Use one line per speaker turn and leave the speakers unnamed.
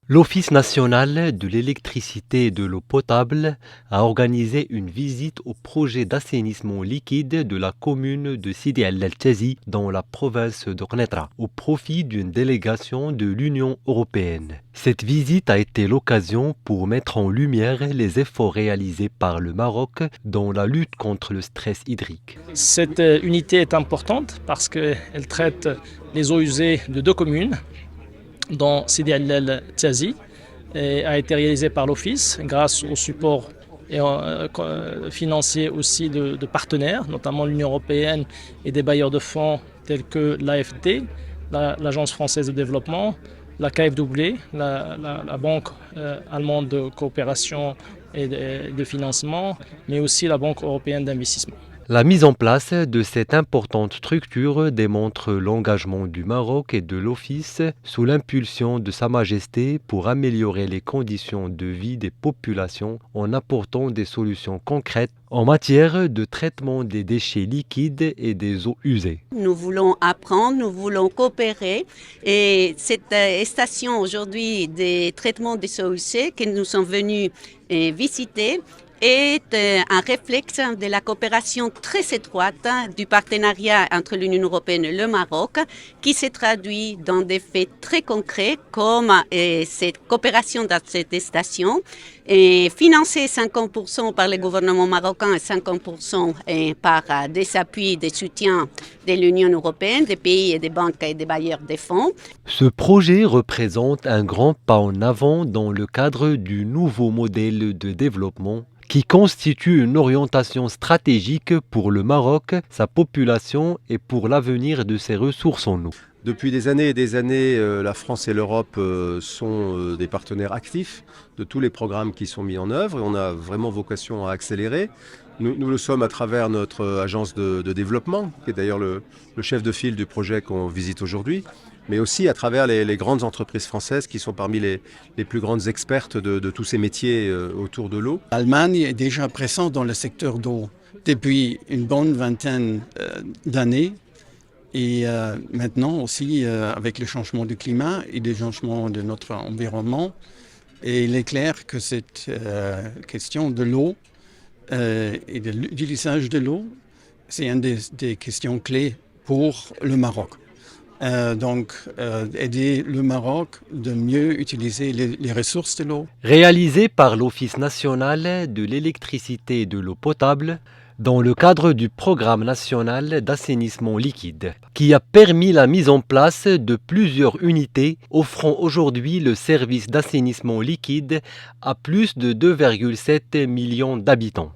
L'Office national de l'électricité et de l'eau potable a organisé une visite au projet d'assainissement liquide de la commune de Sidi El-Tchazi dans la province de Qnitra, au profit d'une délégation de l'Union européenne. Cette visite a été l'occasion pour mettre en lumière les efforts réalisés par le Maroc dans la lutte contre le stress hydrique.
Cette unité est importante parce qu'elle traite les eaux usées de deux communes, dont Sidi El-Tchazi, et a été réalisée par l'Office grâce au support financier aussi de partenaires, notamment l'Union européenne et des bailleurs de fonds tels que l'AFD, l'Agence française de développement, la KfW, la Banque allemande de coopération et de financement, mais aussi la Banque européenne d'investissement.
La mise en place de cette importante structure démontre l'engagement du Maroc et de l'Office sous l'impulsion de Sa Majesté pour améliorer les conditions de vie des populations en apportant des solutions concrètes en matière de traitement des déchets liquides et des eaux usées.
Nous voulons apprendre, nous voulons coopérer et cette station aujourd'hui des traitements des eaux usées que nous sommes venus visiter est un réflexe de la coopération très étroite du partenariat entre l'Union européenne et le Maroc qui se traduit dans des faits très concrets comme cette coopération dans cette station est financée 50% par le gouvernement marocain et 50% par des appuis, des soutiens de l'Union européenne, des pays et des banques et des bailleurs de fonds.
Ce projet représente un grand pas en avant dans le cadre du nouveau modèle de développement qui constitue une orientation stratégique pour le Maroc, sa population et pour l'avenir de ses ressources en eau.
Depuis des années et des années, la France et l'Europe sont des partenaires actifs de tous les programmes qui sont mis en œuvre et on a vraiment vocation à accélérer. Nous le sommes à travers notre agence de développement, qui est d'ailleurs le chef de file du projet qu'on visite aujourd'hui, mais aussi à travers les grandes entreprises françaises qui sont parmi les plus grandes expertes de tous ces métiers autour de l'eau.
L'Allemagne est déjà présente dans le secteur d'eau depuis une bonne vingtaine d'années. Et maintenant aussi, avec le changement du climat et le changement de notre environnement, et il est clair que cette question de l'eau et de l'utilisation de l'eau, c'est une des questions clés pour le Maroc. Donc, aider le Maroc de mieux utiliser les ressources de l'eau.
Réalisé par l'Office national de l'électricité et de l'eau potable, dans le cadre du programme national d'assainissement liquide, qui a permis la mise en place de plusieurs unités offrant aujourd'hui le service d'assainissement liquide à plus de 2,7 millions d'habitants.